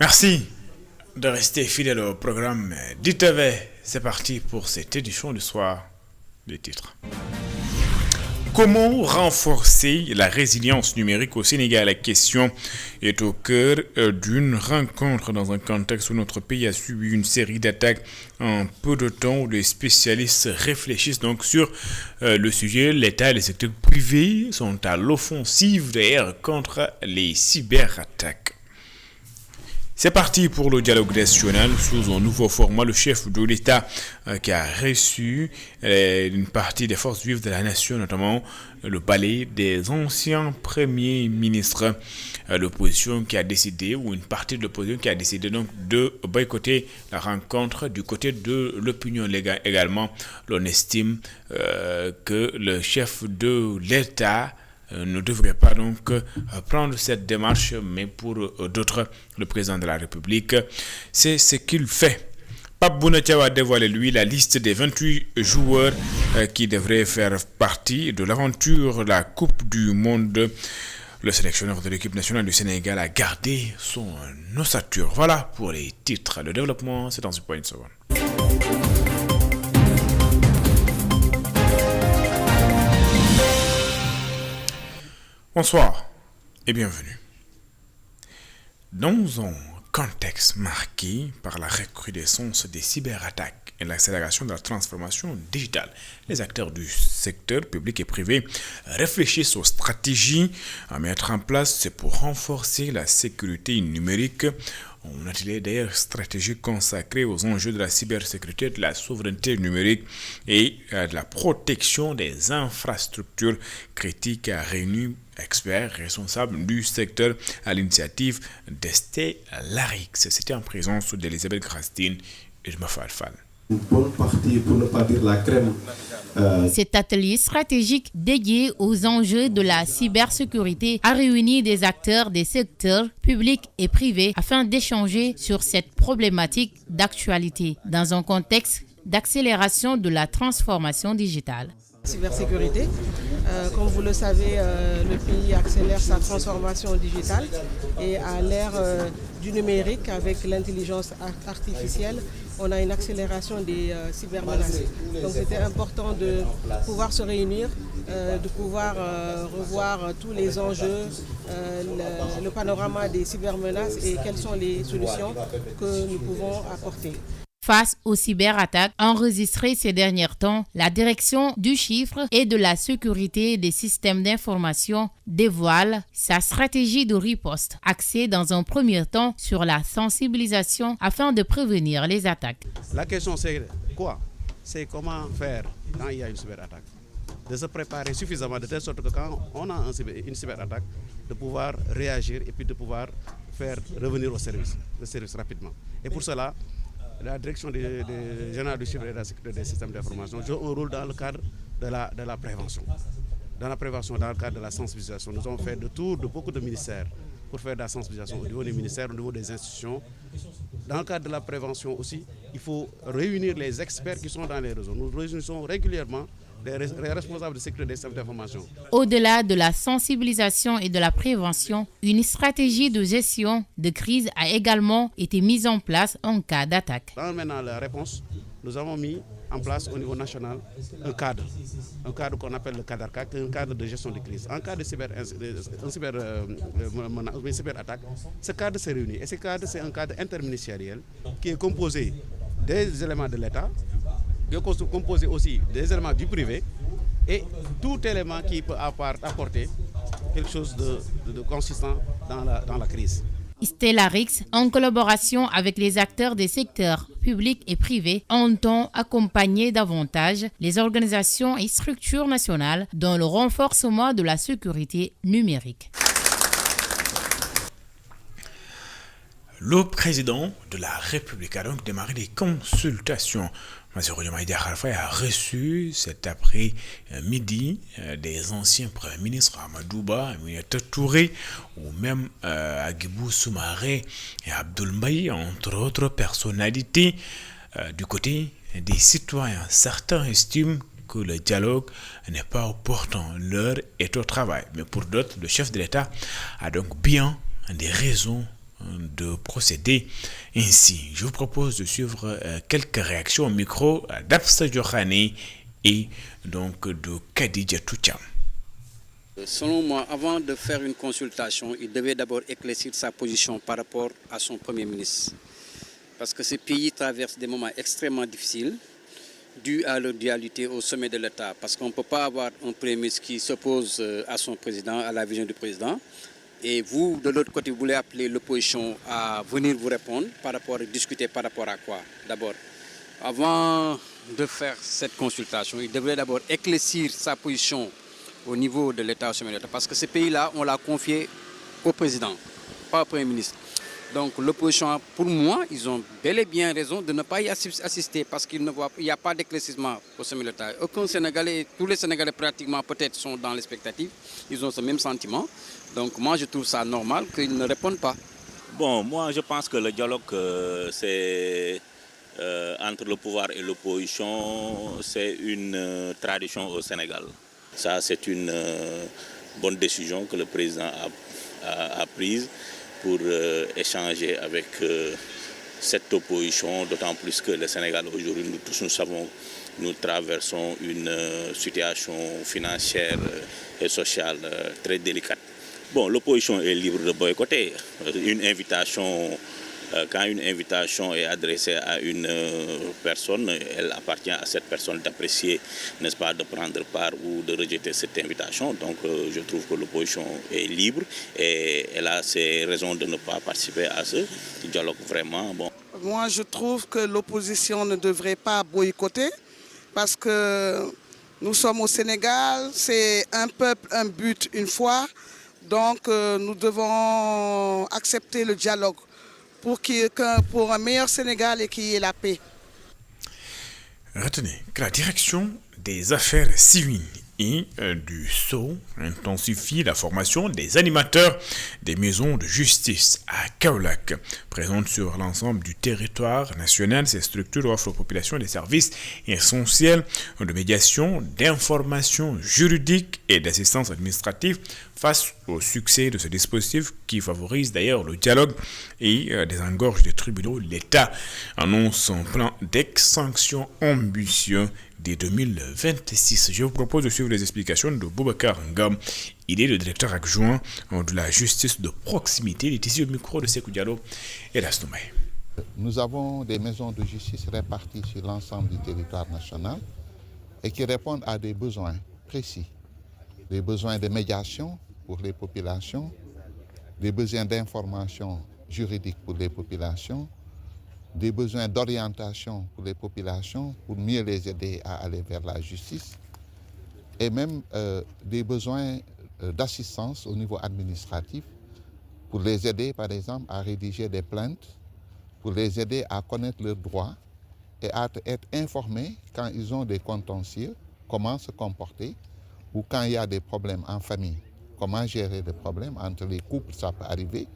Merci de rester fidèle au programme d'ITV. C'est parti pour cette édition du soir. Les titres. Comment renforcer la résilience numérique au Sénégal? La question est au cœur d'une rencontre dans un contexte où notre pays a subi une série d'attaques en peu de temps, où les spécialistes réfléchissent donc sur le sujet. L'État et les secteurs privés sont à l'offensive d'ailleurs contre les cyberattaques. C'est parti pour le dialogue national sous un nouveau format. Le chef de l'État qui a reçu une partie des forces vives de la nation, notamment le palais des anciens premiers ministres. L'opposition qui a décidé, ou une partie de l'opposition qui a décidé donc de boycotter la rencontre. Du côté de l'opinion légale également, l'on estime que le chef de l'État ne devrait pas donc prendre cette démarche, mais pour d'autres, le président de la République, c'est ce qu'il fait. Pape Bouna-Thiaw a dévoilé, lui, la liste des 28 joueurs qui devraient faire partie de l'aventure de la Coupe du Monde. Le sélectionneur de l'équipe nationale du Sénégal a gardé son ossature. Voilà pour les titres. Le développement, c'est dans une poignée de secondes. Bonsoir et bienvenue. Dans un contexte marqué par la recrudescence des cyberattaques et l'accélération de la transformation digitale, les acteurs du secteur public et privé réfléchissent aux stratégies à mettre en place. C'est pour renforcer la sécurité numérique. Un atelier d'ailleurs stratégique consacré aux enjeux de la cybersécurité, de la souveraineté numérique et de la protection des infrastructures critiques a réuni experts responsables du secteur à l'initiative d'Esté Larix. C'était en présence d'Elisabeth Grastine et de Mafal Fall. Une bonne partie, pour ne pas dire la crème. Cet atelier stratégique dédié aux enjeux de la cybersécurité a réuni des acteurs des secteurs publics et privés afin d'échanger sur cette problématique d'actualité dans un contexte d'accélération de la transformation digitale. Cybersécurité. Comme vous le savez, le pays accélère sa transformation digitale et à l'ère du numérique avec l'intelligence artificielle, on a une accélération des cybermenaces. Donc c'était important de pouvoir se réunir, de pouvoir revoir tous les enjeux, le panorama des cybermenaces et quelles sont les solutions que nous pouvons apporter. Face aux cyberattaques enregistrées ces derniers temps, la direction du chiffre et de la sécurité des systèmes d'information dévoile sa stratégie de riposte, axée dans un premier temps sur la sensibilisation afin de prévenir les attaques. La question c'est quoi? C'est comment faire quand il y a une cyberattaque. De se préparer suffisamment de telle sorte que quand on a une cyberattaque, de pouvoir réagir et puis de pouvoir faire revenir le service rapidement. Et pour cela, la direction générale du chiffre et de la sécurité des systèmes d'information joue un rôle dans le cadre de la prévention. Dans la prévention, dans le cadre de la sensibilisation, nous avons fait le tour de beaucoup de ministères pour faire de la sensibilisation au niveau des ministères, au niveau des institutions. Dans le cadre de la prévention aussi, il faut réunir les experts qui sont dans les réseaux. Nous réunissons régulièrement les responsables de sécurité des systèmes d'information. Au-delà de la sensibilisation et de la prévention, une stratégie de gestion de crise a également été mise en place en cas d'attaque. Dans maintenant la réponse, nous avons mis en place au niveau national un cadre qu'on appelle le cadre CAC, un cadre de gestion de crise. En cas de cyberattaque, ce cadre s'est réuni. Et ce cadre, c'est un cadre interministériel qui est composé des éléments de l'État, qui est composé aussi des éléments du privé et tout élément qui peut apporter quelque chose de consistant dans la crise. Stellarix, en collaboration avec les acteurs des secteurs publics et privés, entend accompagner davantage les organisations et structures nationales dans le renforcement de la sécurité numérique. Le président de la République a donc démarré des consultations. Bassirou Diomaye Diakhar Faye a reçu cet après-midi des anciens premiers ministres Amadou Ba, Aminata Touré ou même Hadjibou Soumaré et Abdoul Mbaye, entre autres personnalités. Du côté des citoyens, certains estiment que le dialogue n'est pas opportun, l'heure est au travail. Mais pour d'autres, le chef de l'État a donc bien des raisons de procéder ainsi. Je vous propose de suivre quelques réactions au micro d'Afsa Diokhane et donc de Khadija Toucham. Selon moi, avant de faire une consultation, il devait d'abord éclaircir sa position par rapport à son Premier ministre. Parce que ce pays traverse des moments extrêmement difficiles dus à leur dualité au sommet de l'État. Parce qu'on ne peut pas avoir un Premier ministre qui s'oppose à son président, à la vision du président. Et vous, de l'autre côté, vous voulez appeler l'opposition à venir vous répondre discuter par rapport à quoi d'abord? Avant de faire cette consultation, il devrait d'abord éclaircir sa position au niveau de l'État, au sommet de l'État. Parce que ce pays-là, on l'a confié au président, pas au Premier ministre. Donc l'opposition, pour moi, ils ont bel et bien raison de ne pas y assister parce qu'il n'y a pas d'éclaircissement au sommet de l'État. Aucun Sénégalais, tous les Sénégalais pratiquement peut-être sont dans l'expectative, ils ont ce même sentiment. Donc moi je trouve ça normal qu'ils ne répondent pas. Bon, moi je pense que le dialogue, c'est entre le pouvoir et l'opposition, c'est une tradition au Sénégal. Ça, c'est une bonne décision que le président a prise pour échanger avec cette opposition, d'autant plus que le Sénégal aujourd'hui, nous tous nous savons, nous traversons une situation financière et sociale très délicate. Bon, l'opposition est libre de boycotter. Quand une invitation est adressée à une personne, elle appartient à cette personne d'apprécier, n'est-ce pas, de prendre part ou de rejeter cette invitation. Donc je trouve que l'opposition est libre et elle a ses raisons de ne pas participer à ce dialogue vraiment. Bon. Moi, je trouve que l'opposition ne devrait pas boycotter parce que nous sommes au Sénégal, c'est un peuple, un but, une foi. Donc nous devons accepter le dialogue pour un meilleur Sénégal et qu'il y ait la paix. Retenez que la direction des affaires civiles et du Sceau intensifie la formation des animateurs des maisons de justice à Kaolack. Présentes sur l'ensemble du territoire national, ces structures offrent aux populations des services essentiels de médiation, d'information juridique et d'assistance administrative face au succès de ce dispositif qui favorise d'ailleurs le dialogue et désengorge des tribunaux. L'État annonce son plan d'extinction ambitieux dès 2026. Je vous propose de suivre les explications de Boubacar Ngam. Il est le directeur adjoint de la justice de proximité. Il est ici au micro de Sekou Diallo et Lasnoumé. Nous avons des maisons de justice réparties sur l'ensemble du territoire national et qui répondent à des besoins précis. Des besoins de médiation pour les populations, des besoins d'information juridique pour les populations, des besoins d'orientation pour les populations, pour mieux les aider à aller vers la justice, et même des besoins d'assistance au niveau administratif, pour les aider, par exemple, à rédiger des plaintes, pour les aider à connaître leurs droits et à être informés quand ils ont des contentieux, comment se comporter, ou quand il y a des problèmes en famille, comment gérer des problèmes entre les couples, ça peut arriver,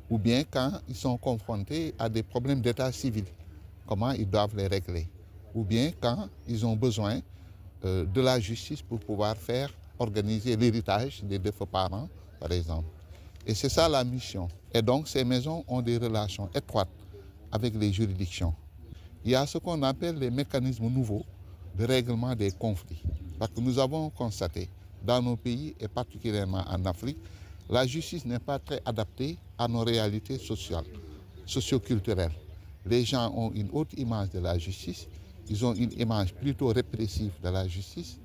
ou bien quand ils sont confrontés à des problèmes d'état civil, comment ils doivent les régler, ou bien quand ils ont besoin de la justice pour pouvoir organiser l'héritage des deux parents, par exemple. Et c'est ça la mission. Et donc ces maisons ont des relations étroites avec les juridictions. Il y a ce qu'on appelle les mécanismes nouveaux de règlement des conflits. Parce que nous avons constaté dans nos pays, et particulièrement en Afrique, la justice n'est pas très adaptée à nos réalités sociales, socio-culturelles. Les gens ont une autre image de la justice, ils ont une image plutôt répressive de la justice.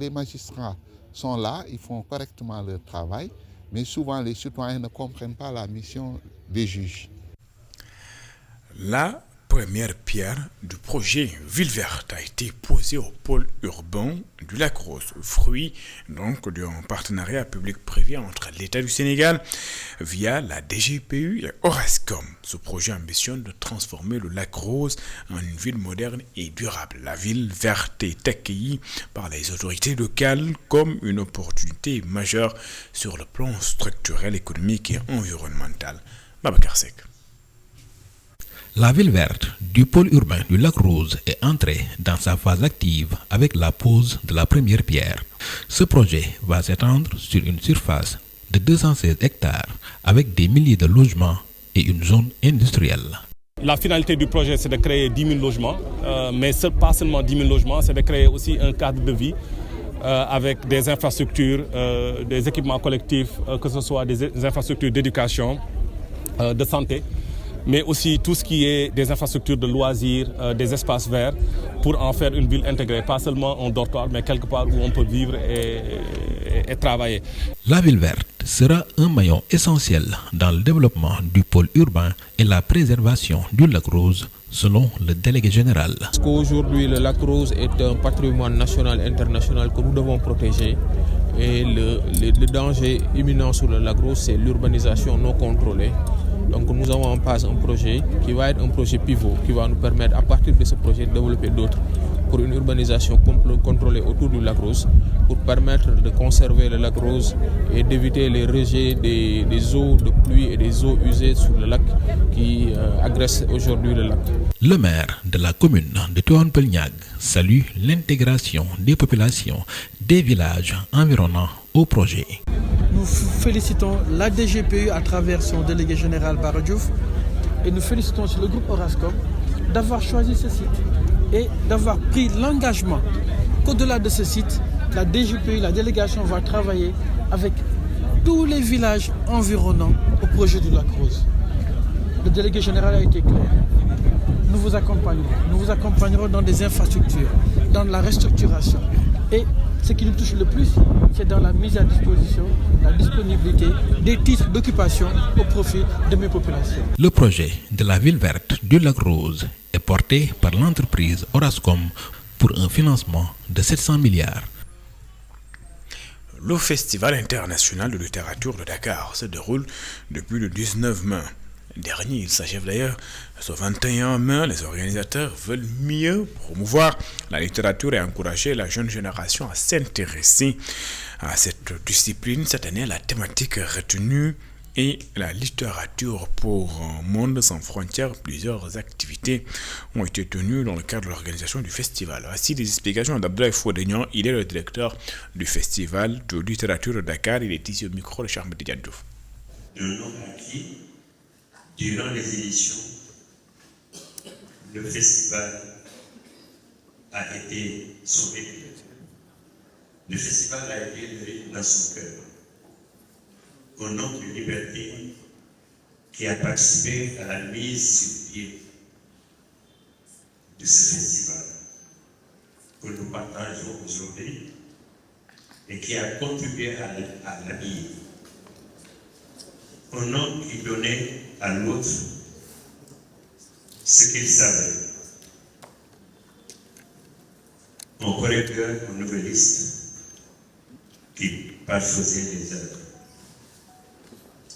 Les magistrats sont là, ils font correctement leur travail, mais souvent les citoyens ne comprennent pas la mission des juges. La première pierre du projet Ville Verte a été posée au pôle urbain du Lac-Rose, fruit donc d'un partenariat public-privé entre l'État du Sénégal via la DGPU et Orascom. Ce projet ambitionne de transformer le Lac-Rose en une ville moderne et durable. La Ville Verte est accueillie par les autorités locales comme une opportunité majeure sur le plan structurel, économique et environnemental. Babacar Seck. La ville verte du pôle urbain du Lac-Rose est entrée dans sa phase active avec la pose de la première pierre. Ce projet va s'étendre sur une surface de 216 hectares avec des milliers de logements et une zone industrielle. La finalité du projet, c'est de créer 10 000 logements, mais pas seulement 10 000 logements, c'est de créer aussi un cadre de vie avec des infrastructures, des équipements collectifs, que ce soit des infrastructures d'éducation, de santé, mais aussi tout ce qui est des infrastructures de loisirs, des espaces verts, pour en faire une ville intégrée, pas seulement un dortoir, mais quelque part où on peut vivre et travailler. La ville verte sera un maillon essentiel dans le développement du pôle urbain et la préservation du lac Rose, selon le délégué général. Parce qu'aujourd'hui, le lac Rose est un patrimoine national et international que nous devons protéger. Et le danger imminent sur le lac Rose, c'est l'urbanisation non contrôlée. Donc nous avons en place un projet qui va être un projet pivot, qui va nous permettre à partir de ce projet de développer d'autres pour une urbanisation contrôlée autour du lac Rose, pour permettre de conserver le lac Rose et d'éviter les rejets des eaux de pluie et des eaux usées sur le lac qui agressent aujourd'hui le lac. Le maire de la commune de Tivaouane-Peulh Niague salue l'intégration des populations des villages environnants au projet. Nous félicitons la DGPU à travers son délégué général Bara Diouf et nous félicitons le groupe Orascom d'avoir choisi ce site et d'avoir pris l'engagement qu'au-delà de ce site, la DGPU, la délégation va travailler avec tous les villages environnants au projet du lac Rose. Le délégué général a été clair. Nous vous accompagnerons dans des infrastructures, dans la restructuration. Et ce qui nous touche le plus, c'est dans la mise à disposition, la disponibilité des titres d'occupation au profit de mes populations. Le projet de la ville verte du lac Rose est porté par l'entreprise Orascom pour un financement de 700 milliards. Le Festival international de littérature de Dakar se déroule depuis le 19 mai dernier. Il s'achève d'ailleurs ce 21 mai. Les organisateurs veulent mieux promouvoir la littérature et encourager la jeune génération à s'intéresser à cette discipline. Cette année, la thématique retenue est la littérature pour un monde sans frontières. Plusieurs activités ont été tenues dans le cadre de l'organisation du festival. Voici des explications d'Abdoulaye Fodegnan. Il est le directeur du festival de littérature de Dakar. Il est ici au micro de Charles Diantouf. De nom acquis durant les éditions, le festival a été sauvé. Le festival a été levé dans son cœur. Au nom de Liberté, qui a participé à la mise sur pied de ce festival que nous partageons aujourd'hui et qui a contribué à l'habiller. Un homme qui donnait à l'autre ce qu'il savait. Un correcteur, un nouvelliste qui parfaisait les œuvres.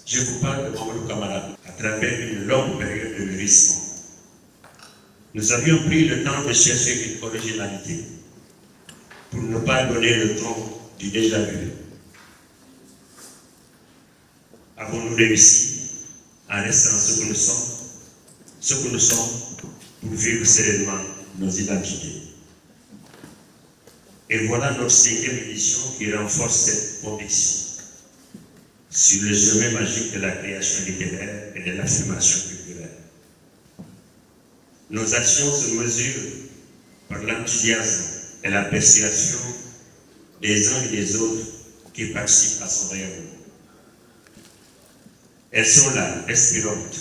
Je vous parle de Mamadou Camara à travers une longue période de mûrissement. Nous avions pris le temps de chercher une originalité pour ne pas donner le ton du déjà vu. Avons-nous réussi en restant ce que nous sommes pour vivre sereinement nos identités. Et voilà notre 5e édition qui renforce cette conviction sur le chemin magique de la création littéraire et de l'affirmation culturelle. Nos actions se mesurent par l'enthousiasme et la persuasion des uns et des autres qui participent à son rayonnement. Elles sont là, respirantes,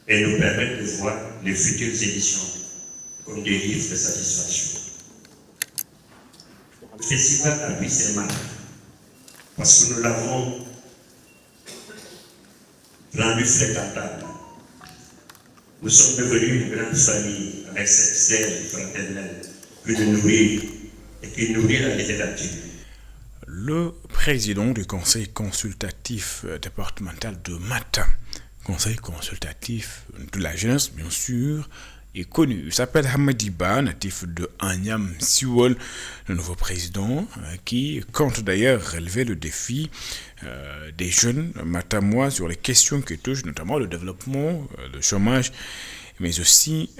et nous permettent de voir les futures éditions comme des livres de satisfaction. Le festival a vu ses marques, parce que nous l'avons rendu fréquentable. Nous sommes devenus une grande famille avec cette sève fraternelle que de nourrir et qui nourrit la littérature. Le président du conseil consultatif départemental de Matam, conseil consultatif de la jeunesse bien sûr, est connu. Il s'appelle Hamadiba, natif de Anyam Siwol, le nouveau président, qui compte d'ailleurs relever le défi des jeunes matamois sur les questions qui touchent notamment le développement, le chômage, mais aussi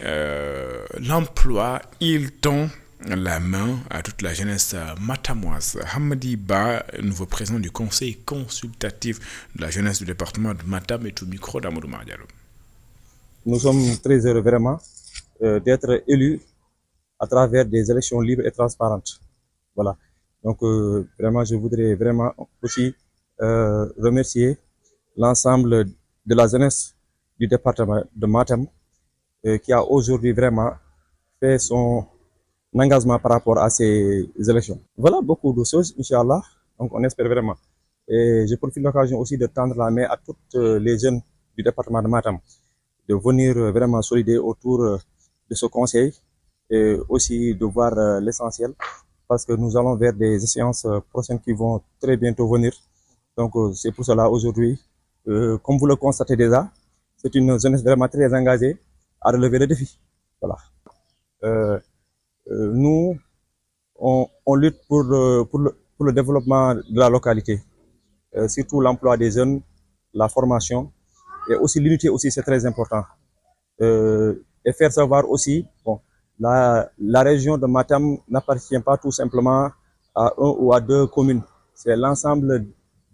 l'emploi. Il tend la main à toute la jeunesse matamoise. Hamadi Ba, nouveau président du conseil consultatif de la jeunesse du département de Matam, est au micro d'Amadou Mardialo. Nous sommes très heureux vraiment d'être élus à travers des élections libres et transparentes. Voilà. Donc vraiment, je voudrais vraiment aussi remercier l'ensemble de la jeunesse du département de Matam qui a aujourd'hui vraiment fait son engagement par rapport à ces élections. Voilà beaucoup de choses, Inch'Allah. Donc on espère vraiment. Et je profite de l'occasion aussi de tendre la main à toutes les jeunes du département de Matam de venir vraiment solider autour de ce conseil et aussi de voir l'essentiel parce que nous allons vers des échéances prochaines qui vont très bientôt venir. Donc c'est pour cela aujourd'hui, comme vous le constatez déjà, c'est une jeunesse vraiment très engagée à relever le défi. Voilà. Nous, on lutte pour le développement de la localité, surtout l'emploi des jeunes, la formation et aussi l'unité aussi, c'est très important. Et faire savoir aussi, bon, la région de Matam n'appartient pas tout simplement à 1 ou à 2 communes. C'est l'ensemble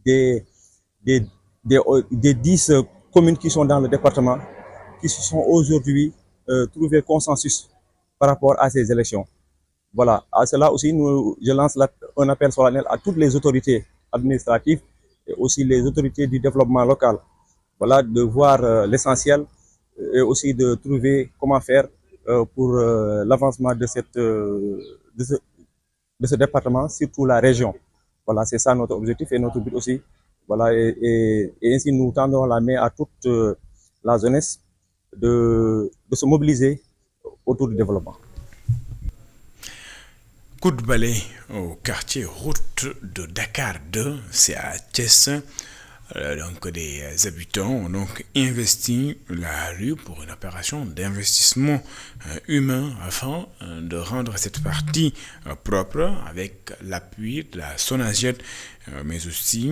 des 10 communes qui sont dans le département qui se sont aujourd'hui trouvé consensus par rapport à ces élections. Voilà, à cela aussi, je lance un appel solennel à toutes les autorités administratives et aussi les autorités du développement local. Voilà, de voir l'essentiel et aussi de trouver comment faire pour l'avancement de ce département, surtout la région. Voilà, c'est ça notre objectif et notre but aussi. Voilà, et ainsi nous tendons la main à toute la jeunesse de se mobiliser autour du développement. Coup de balai au quartier route de Dakar 2, c'est à Thiès. Donc des habitants ont donc investi la rue pour une opération d'investissement humain afin de rendre cette partie propre avec l'appui de la SONAGED, mais aussi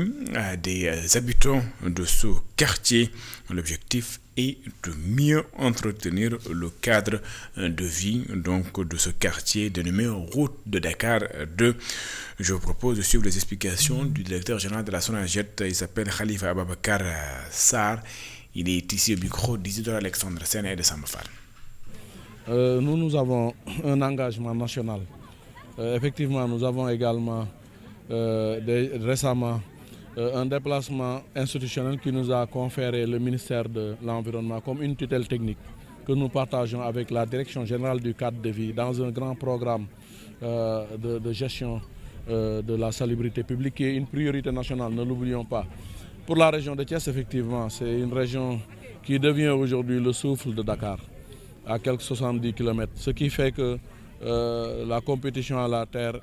des habitants de ce quartier. L'objectif est de mieux entretenir le cadre de vie donc de ce quartier dénommé Route de Dakar 2. Je vous propose de suivre les explications du directeur général de la SONAGED. Il s'appelle Khalifa Ababakar Sarr. Il est ici au micro d'Isidore Alexandre Sène et de Samafal. Nous avons un engagement national. Effectivement, nous avons également récemment un déplacement institutionnel qui nous a conféré le ministère de l'Environnement comme une tutelle technique que nous partageons avec la Direction générale du cadre de vie dans un grand programme de gestion de la salubrité publique qui est une priorité nationale, ne l'oublions pas. Pour la région de Thiès, effectivement, c'est une région qui devient aujourd'hui le souffle de Dakar, à quelques 70 km, ce qui fait que la compétition à la terre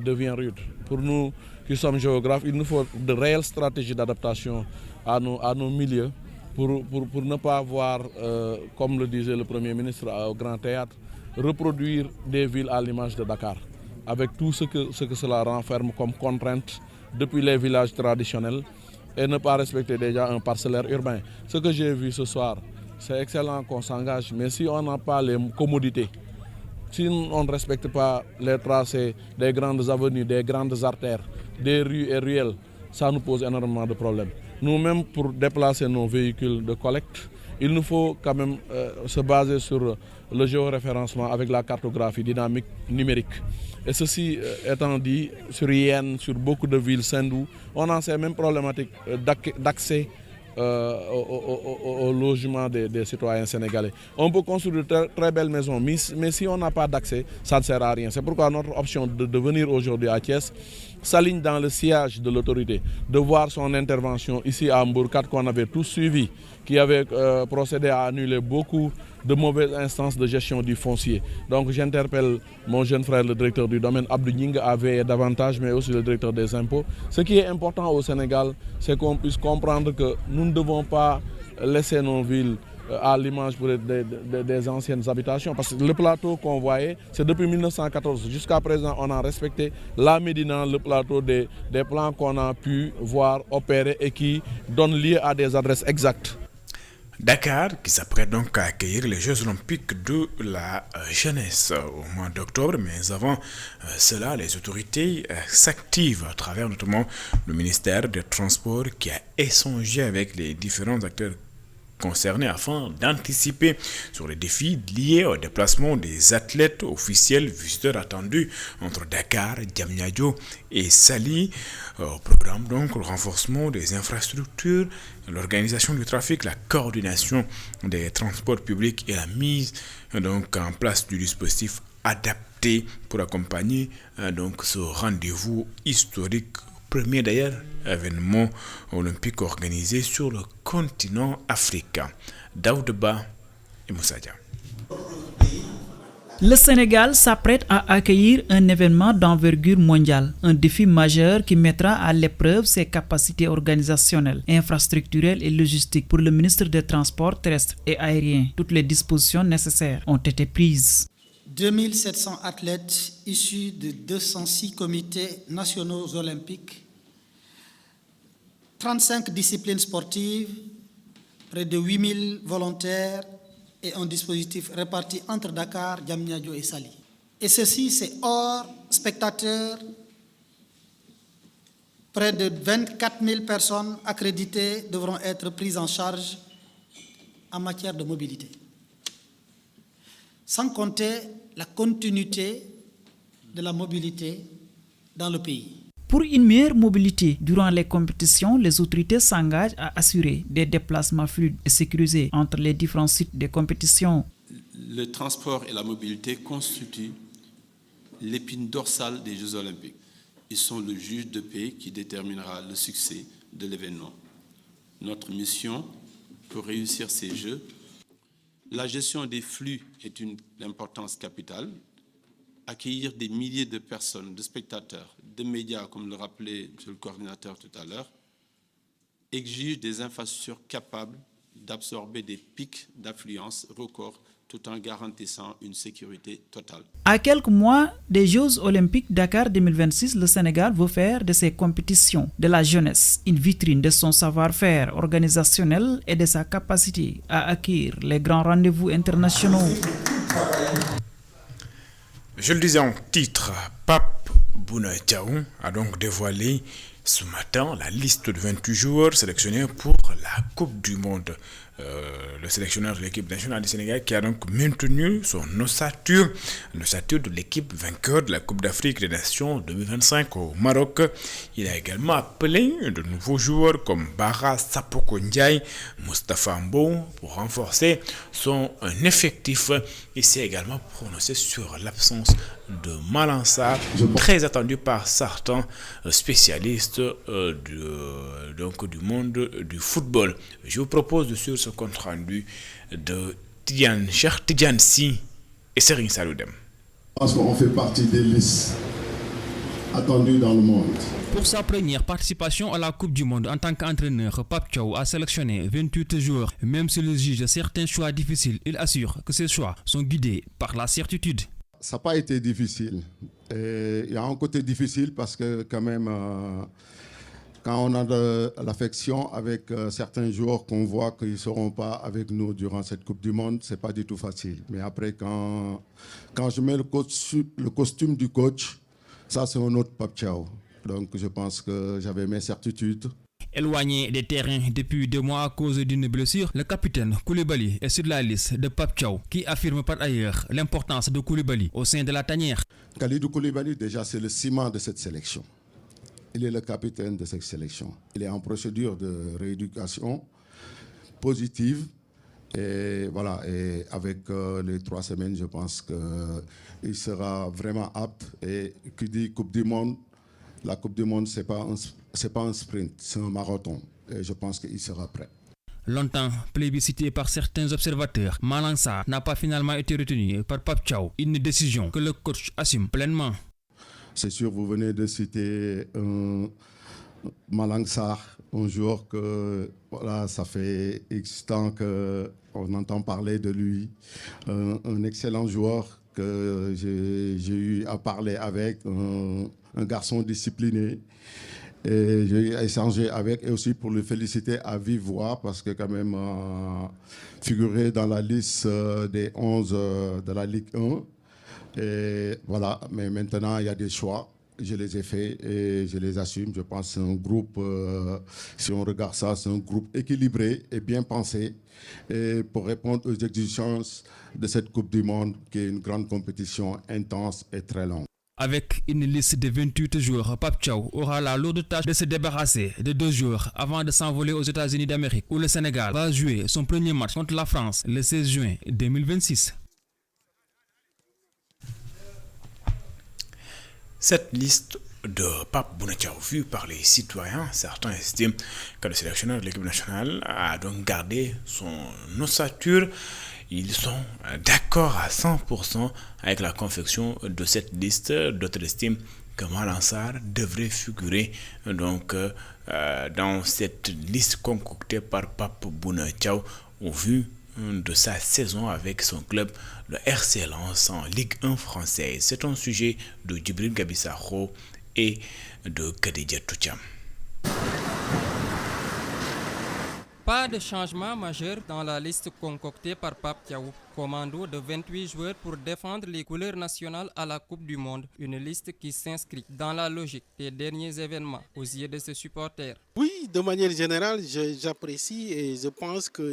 devient rude. Pour nous qui sommes géographes, il nous faut de réelles stratégies d'adaptation à nos milieux pour ne pas avoir, comme le disait le Premier ministre au Grand Théâtre, reproduire des villes à l'image de Dakar, avec tout ce que cela renferme comme contrainte depuis les villages traditionnels et ne pas respecter déjà un parcellaire urbain. Ce que j'ai vu ce soir, c'est excellent qu'on s'engage, mais si on n'a pas les commodités, si on ne respecte pas les tracés des grandes avenues, des grandes artères, des rues et ruelles, ça nous pose énormément de problèmes. Nous-mêmes, pour déplacer nos véhicules de collecte, il nous faut quand même se baser sur le géoréférencement avec la cartographie dynamique numérique. Et ceci étant dit, sur Yen, sur beaucoup de villes, Sendou, on a ces mêmes problématiques d'accès au logement des citoyens sénégalais. On peut construire de très belles maisons, mais si on n'a pas d'accès, ça ne sert à rien. C'est pourquoi notre option de venir aujourd'hui à Thiès s'aligne dans le sillage de l'autorité, de voir son intervention ici à Mbourkat qu'on avait tous suivi, qui avait procédé à annuler beaucoup de mauvaises instances de gestion du foncier. Donc j'interpelle mon jeune frère, le directeur du domaine, Abdou Nying, à veiller davantage, mais aussi le directeur des impôts. Ce qui est important au Sénégal, c'est qu'on puisse comprendre que nous ne devons pas laisser nos villes à l'image des anciennes habitations. Parce que le plateau qu'on voyait, c'est depuis 1914. Jusqu'à présent, on a respecté la Médina, le plateau des plans qu'on a pu voir opérer et qui donnent lieu à des adresses exactes. Dakar qui s'apprête donc à accueillir les Jeux Olympiques de la jeunesse au mois d'octobre, mais avant cela, les autorités s'activent à travers notamment le ministère des Transports qui a échangé avec les différents acteurs concernés afin d'anticiper sur les défis liés au déplacement des athlètes officiels visiteurs attendus entre Dakar, Diamniadio et Saly. Au programme donc le renforcement des infrastructures, l'organisation du trafic, la coordination des transports publics et la mise donc en place du dispositif adapté pour accompagner donc ce rendez-vous historique. Premier d'ailleurs événement olympique organisé sur le continent africain. Daoudba et Moussadia. Le Sénégal s'apprête à accueillir un événement d'envergure mondiale, un défi majeur qui mettra à l'épreuve ses capacités organisationnelles, infrastructurelles et logistiques. Pour le ministre des Transports terrestres et aériens, toutes les dispositions nécessaires ont été prises. 2700 athlètes issus de 206 comités nationaux olympiques, 35 disciplines sportives, près de 8000 volontaires et un dispositif réparti entre Dakar, Diamniadio et Saly. Et ceci, c'est hors spectateurs, près de 24 000 personnes accréditées devront être prises en charge en matière de mobilité. Sans compter la continuité de la mobilité dans le pays. Pour une meilleure mobilité durant les compétitions, les autorités s'engagent à assurer des déplacements fluides et sécurisés entre les différents sites de compétition. Le transport et la mobilité constituent l'épine dorsale des Jeux Olympiques. Ils sont le juge de paix qui déterminera le succès de l'événement. Notre mission pour réussir ces Jeux, la gestion des flux est une importance capitale. Accueillir des milliers de personnes, de spectateurs, de médias, comme le rappelait le coordinateur tout à l'heure, exige des infrastructures capables d'absorber des pics d'affluence records tout en garantissant une sécurité totale. À quelques mois des Jeux Olympiques Dakar 2026, le Sénégal veut faire de ses compétitions de la jeunesse une vitrine de son savoir-faire organisationnel et de sa capacité à acquérir les grands rendez-vous internationaux. Je le disais en titre, Pape Bouna Diaw a donc dévoilé ce matin la liste de 28 joueurs sélectionnés pour la Coupe du Monde. Le sélectionneur de l'équipe nationale du Sénégal qui a donc maintenu son ossature, l'ossature de l'équipe vainqueur de la Coupe d'Afrique des Nations 2025 au Maroc. Il a également appelé de nouveaux joueurs comme Bara Sapoko Ndiaye, Moustapha Mbow pour renforcer son effectif. Il s'est également prononcé sur l'absence de Malang Sarr, très attendu par certains spécialistes du monde du football. Je vous propose de suivre ce compte rendu de Cheikh Tidiane Sy et Serigne Saloudem. Parce qu'on fait partie des listes attendues dans le monde. Pour sa première participation à la Coupe du Monde en tant qu'entraîneur, Pape Thiaw a sélectionné 28 joueurs. Même s'il juge certains choix difficiles, il assure que ces choix sont guidés par la certitude. Ça n'a pas été difficile. Il y a un côté difficile parce que quand même, quand on a de l'affection avec certains joueurs qu'on voit qu'ils ne seront pas avec nous durant cette Coupe du Monde, ce n'est pas du tout facile. Mais après, quand je mets le costume du coach, ça c'est un autre Pape Thiaw. Donc je pense que j'avais mes certitudes. Éloigné des terrains depuis 2 mois à cause d'une blessure, le capitaine Koulibaly est sur la liste de Pape Thiaw, qui affirme par ailleurs l'importance de Koulibaly au sein de la tanière. Kalidou Koulibaly, déjà, c'est le ciment de cette sélection. Il est le capitaine de cette sélection. Il est en procédure de rééducation positive. Et voilà, et avec les 3 semaines, je pense qu'il sera vraiment apte. Et qui dit Coupe du Monde, la Coupe du Monde, ce n'est pas un sprint, c'est un marathon. Et je pense qu'il sera prêt. Longtemps plébiscité par certains observateurs, Malang Sarr n'a pas finalement été retenu par Pape Thiaw. Une décision que le coach assume pleinement. C'est sûr, vous venez de citer Malang Sarr, un joueur que voilà, ça fait X temps qu'on entend parler de lui. Un excellent joueur que j'ai eu à parler avec, un garçon discipliné. Et j'ai échangé avec, et aussi pour le féliciter à vive voix, parce que quand même figurer dans la liste des 11 de la Ligue 1. Et voilà, mais maintenant il y a des choix. Je les ai faits et je les assume. Je pense que c'est un groupe, si on regarde ça, c'est un groupe équilibré et bien pensé et pour répondre aux exigences de cette Coupe du Monde qui est une grande compétition intense et très longue. Avec une liste de 28 joueurs, Pape Thiaw aura la lourde tâche de se débarrasser de 2 joueurs avant de s'envoler aux États-Unis d'Amérique, où le Sénégal va jouer son premier match contre la France le 16 juin 2026. Cette liste de Pape Bouna Thiaw vue par les citoyens, certains estiment que le sélectionneur de l'équipe nationale a donc gardé son ossature. Ils sont d'accord à 100% avec la confection de cette liste. D'autres estiment que Malang Sarr devrait figurer donc dans cette liste concoctée par Pape Bouna Thiaw au vu de sa saison avec son club, le RC Lens en Ligue 1 française. C'est un sujet de Djibril Gabissaro et de Khadija Toucham. Pas de changement majeur dans la liste concoctée par Pape Thiaw. Commando de 28 joueurs pour défendre les couleurs nationales à la Coupe du Monde. Une liste qui s'inscrit dans la logique des derniers événements aux yeux de ses supporters. Oui, de manière générale, j'apprécie et je pense que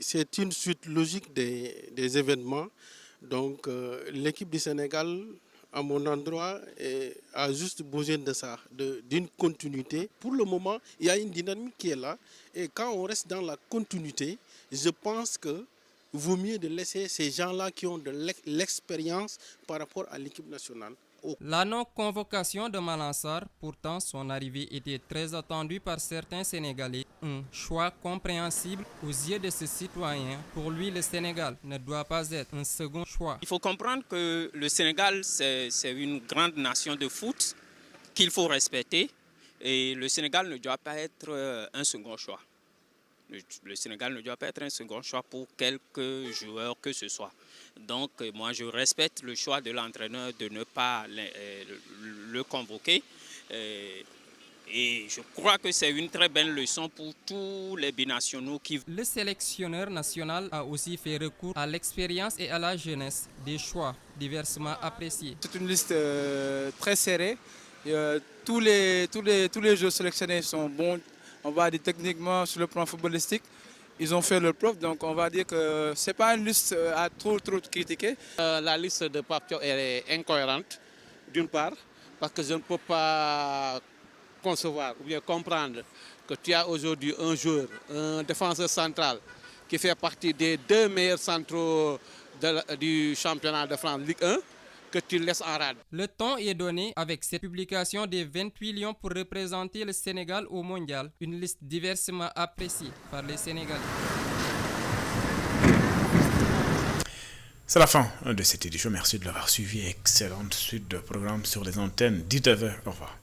c'est une suite logique des événements. Donc l'équipe du Sénégal, à mon endroit, a juste besoin de ça, d'une continuité. Pour le moment, il y a une dynamique qui est là. Et quand on reste dans la continuité, je pense que vaut mieux de laisser ces gens-là qui ont de l'expérience par rapport à l'équipe nationale. La non-convocation de Malang Sarr, pourtant son arrivée était très attendue par certains Sénégalais. Un choix compréhensible aux yeux de ses citoyens. Pour lui, le Sénégal ne doit pas être un second choix. Il faut comprendre que le Sénégal, c'est une grande nation de foot qu'il faut respecter. Et le Sénégal ne doit pas être un second choix. Le Sénégal ne doit pas être un second choix pour quelques joueurs que ce soit. Donc moi je respecte le choix de l'entraîneur de ne pas le convoquer. Et je crois que c'est une très belle leçon pour tous les binationaux qui... Le sélectionneur national a aussi fait recours à l'expérience et à la jeunesse, des choix diversement appréciés. C'est une liste très serrée. Tous les joueurs sélectionnés sont bons, on va dire techniquement sur le plan footballistique. Ils ont fait leur preuve, donc on va dire que ce n'est pas une liste à trop critiquer. La liste de Pape Thiaw est incohérente, d'une part, parce que je ne peux pas concevoir ou bien comprendre que tu as aujourd'hui un joueur, un défenseur central, qui fait partie des 2 meilleurs centraux du championnat de France Ligue 1, que tu laisses en rade. Le ton est donné avec cette publication des 28 lions pour représenter le Sénégal au mondial, une liste diversement appréciée par les Sénégalais. C'est la fin de cette édition. Merci de l'avoir suivi. Excellente suite de programmes sur les antennes. Dites-le. Au revoir.